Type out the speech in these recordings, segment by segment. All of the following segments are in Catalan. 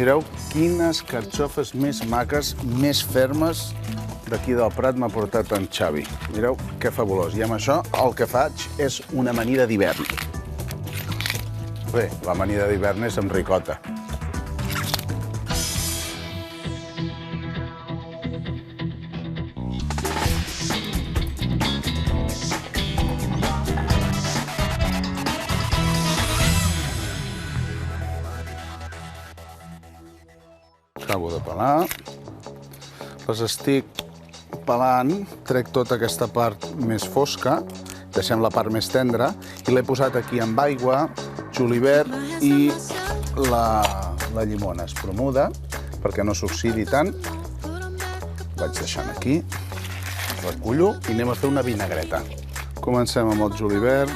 Mireu quines carxofes més maques, més fermes d'aquí del Prat m'ha portat en Xavi. Mireu que fabulós. I amb això el que faig és una amanida d'hivern. Bé, l'amanida d'hivern és amb ricota. Acabo de pelar. Les estic pelant, trec tota aquesta part més fosca, deixem la part més tendra, i l'he posat aquí amb aigua, julivert i la llimona espromuda, perquè no s'oxidi tant. Vaig deixant aquí, recullo i anem a fer una vinagreta. Comencem amb el julivert.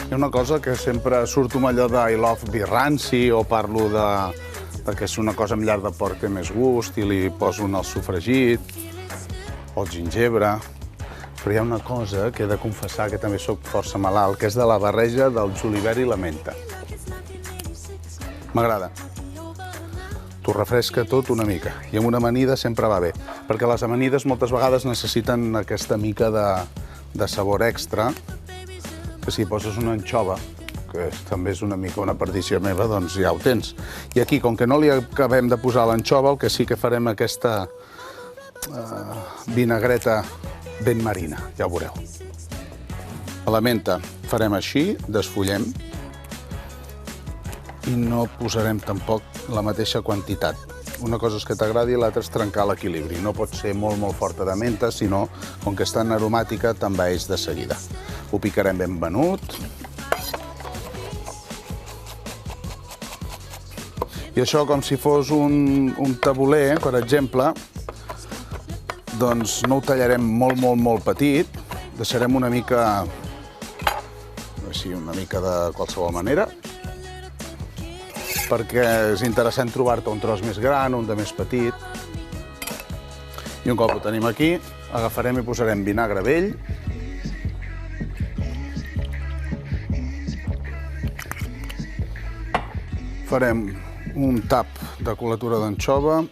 Hi ha una cosa que sempre surto amb allò de I love birranci o parlo que és una cosa amb llar de porc té més gust i li poso el sofregit o el gingebre. Però hi ha una cosa que he de confessar que també soc força malalt, que és de la barreja del julivert i la menta. M'agrada. T'ho refresca tot una mica. I amb una amanida sempre va bé, perquè les amanides moltes vegades necessiten aquesta mica de sabor extra, que si poses una anxova, que també és una mica una perdició meva, doncs ja ho tens. I aquí, com que no li acabem de posar l'anxova, el que sí que farem aquesta vinagreta ben marina, ja ho veureu. A la menta farem així, desfullem, i no posarem tampoc la mateixa quantitat. Una cosa és que t'agradi i l'altra és trencar l'equilibri. No pot ser molt, molt forta de menta, sinó, com que és tan aromàtica, t'envaeix de seguida. Ho picarem ben venut. I això, com si fos un tabuler, per exemple, doncs no ho tallarem molt, molt, molt petit. Deixarem una mica, així, una mica de qualsevol manera, perquè és interessant trobar-te un tros més gran, un de més petit. I un cop ho tenim aquí, agafarem i posarem vinagre vell. Farem un tap de colatura d'anxova.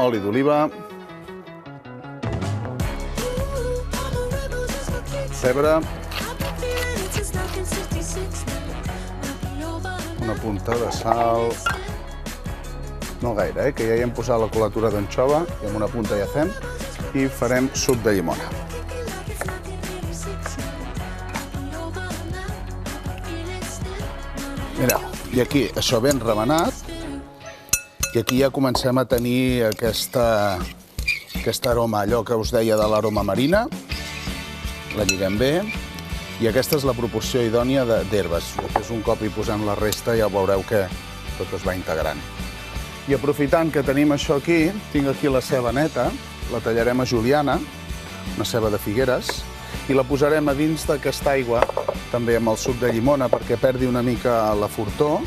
Oli d'oliva. Pebre. Una punta de sal. No gaire, que ja hi hem posat la colatura d'anxova i amb una punta ja fem. I farem suc de llimona. Mireu, i aquí això ben remenat, i aquí ja comencem a tenir aquest aroma, allò que us deia de l'aroma marina. La lliguem bé, i aquesta és la proporció idònia d'herbes. Després, un cop hi posem la resta, ja veureu que tot es va integrant. I aprofitant que tenim això aquí, tinc aquí la ceba neta, la tallarem a juliana, una ceba de Figueres, i la posarem a dins d'aquesta aigua, també amb el suc de llimona, perquè perdi una mica la fortor.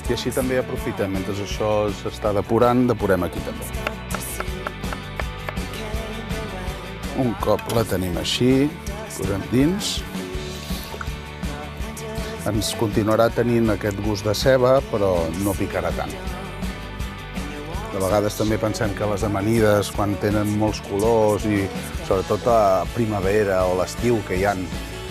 I així també aprofitem, mentre això s'està depurant, depurem aquí també. Un cop la tenim així, posem dins. Ens continuarà tenint aquest gust de ceba, però no picarà tant. De vegades també pensem que les amanides, quan tenen molts colors, i sobretot a primavera o l'estiu que hi ha,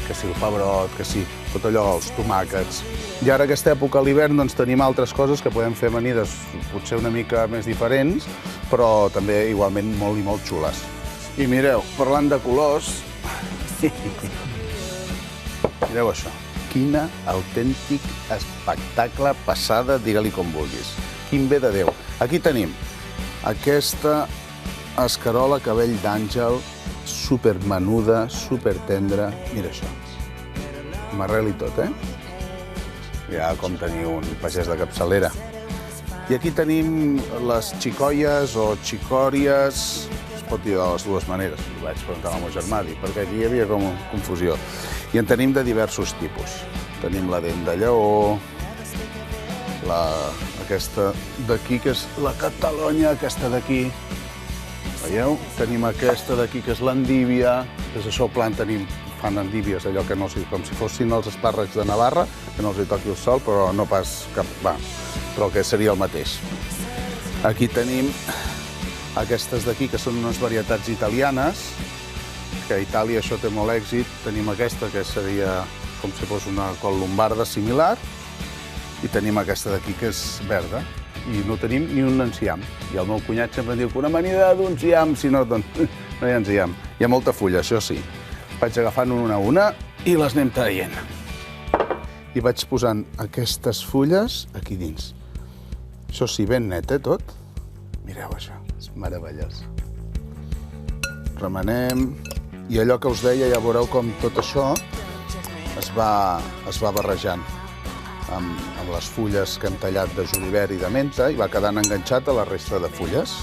que si el pebrot, que si tot allò, els tomàquets. I ara, aquesta època, a l'hivern, doncs tenim altres coses que podem fer amanides potser una mica més diferents, però també igualment molt i molt xules. I mireu, parlant de colors, mireu això. Quina autèntic espectacle, passada, digue-li com vulguis. Quin bé de Déu. Aquí tenim aquesta escarola cabell d'àngel, supermenuda, supertendra. Mira això. M'arrel i tot, Ja com teniu un pagès de capçalera. I aquí tenim les xicoies o xicòries, es pot dir de les dues maneres, ho vaig preguntar al meu germà, perquè aquí hi havia com confusió. I en tenim de diversos tipus. Tenim la dent de lleó, aquesta d'aquí, que és la Catalunya, aquesta d'aquí, Veieu? Tenim aquesta d'aquí, que és l'endívia. Des d'això fan endívies, allò que no sé, com si fossin els espàrrecs de Navarra, que no els hi toqui el sol, però no pas cap... però que seria el mateix. Aquí tenim aquestes d'aquí, que són unes varietats italianes, que a Itàlia això té molt èxit. Tenim aquesta, que seria com si fos una col lombarda similar, i tenim aquesta d'aquí, que és verda, i no tenim ni un enciam. I el meu cunyat sempre diu que una amanida d'un ciam, si no, doncs no hi ha enciam. Hi ha molta fulla, això sí. Vaig agafant una a una i les anem traient. I vaig posant aquestes fulles aquí dins. Això sí, ben net, tot. Mireu això, és meravellós. Remenem. I allò que us deia, ja veureu com tot això es va barrejant amb les fulles que hem tallat de julivert i de menta i va quedant enganxat a la resta de fulles.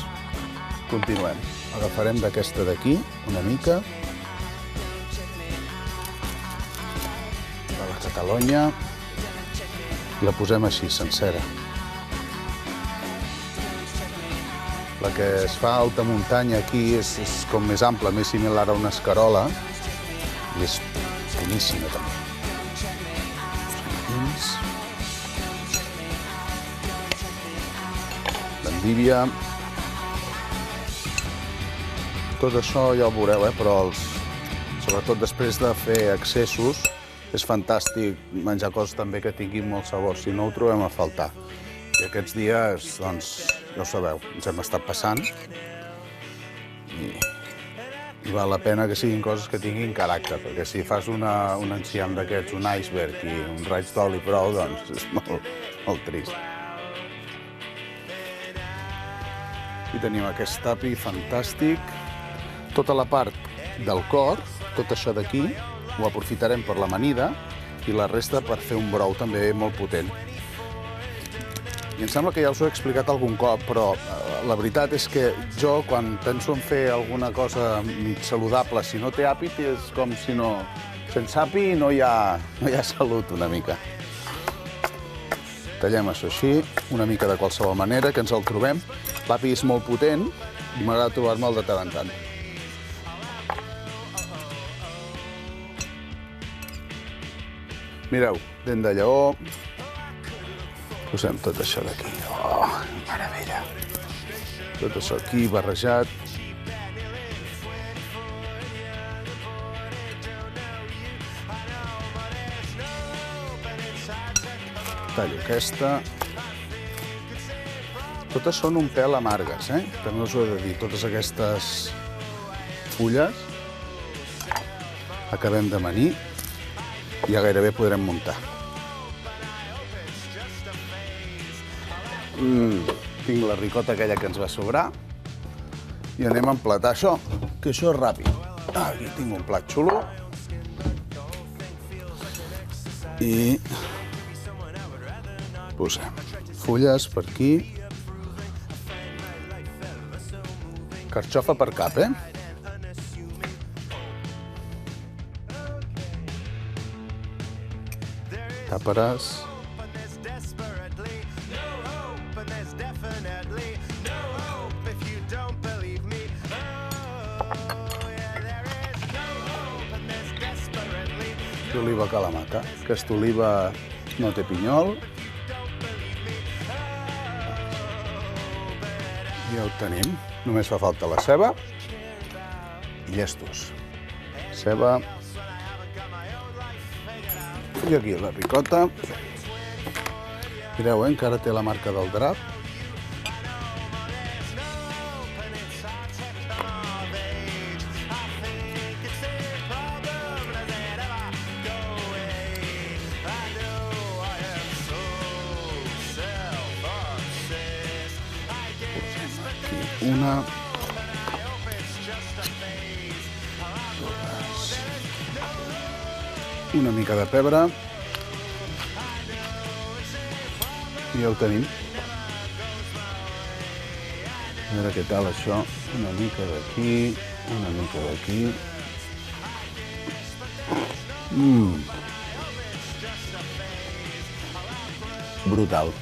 Continuem. Agafarem d'aquesta d'aquí una mica. De la Catalunya. I la posem així, sencera. La que es fa a alta muntanya aquí és com més ampla, més similar a una escarola. I és boníssima, també. L'endívia. Tot això ja ho veureu, però sobretot després de fer excessos, és fantàstic menjar coses també que tinguin molt sabor, si no ho trobem a faltar. I aquests dies, doncs, ja ho sabeu, ens hem estat passant i val la pena que siguin coses que tinguin caràcter, perquè si fas un enciam d'aquests, un iceberg i un raig d'oli prou, doncs és molt trist. I tenim aquest tapi fantàstic. Tota la part del cor, tot això d'aquí, ho aprofitarem per l'amanida i la resta per fer un brou també molt potent. I em sembla que ja us ho he explicat algun cop, però la veritat és que jo, quan penso en fer alguna cosa saludable, si no té àpid, és com si no... Sense àpid no hi ha salut, una mica. Tallem això així, una mica de qualsevol manera, que ens el trobem. L'api és molt potent i m'agrada trobar-me'l de tant en tant. Mireu, dent de lleó. Posem tot això d'aquí. Oh, meravella. Tot això aquí barrejat. Tallo aquesta. Totes són un pèl amargues, També us ho he de dir. Totes aquestes fulles acabem d'amanir i ja gairebé podrem muntar. Tinc la ricota aquella que ens va sobrar i anem a emplatar això, que això és ràpid. Aquí tinc un plat xulo i posem fulles per aquí. Carxofa per cap, Tàperes. Oliva Kalamata. Aquesta oliva no té pinyol. Ja ho tenim. Només fa falta la ceba i llestos. Ceba. I aquí la ricota. Mireu, encara té la marca del drap. Una. Una mica de pebre. I ja ho tenim. A veure què tal això. Una mica d'aquí, una mica d'aquí. Brutal.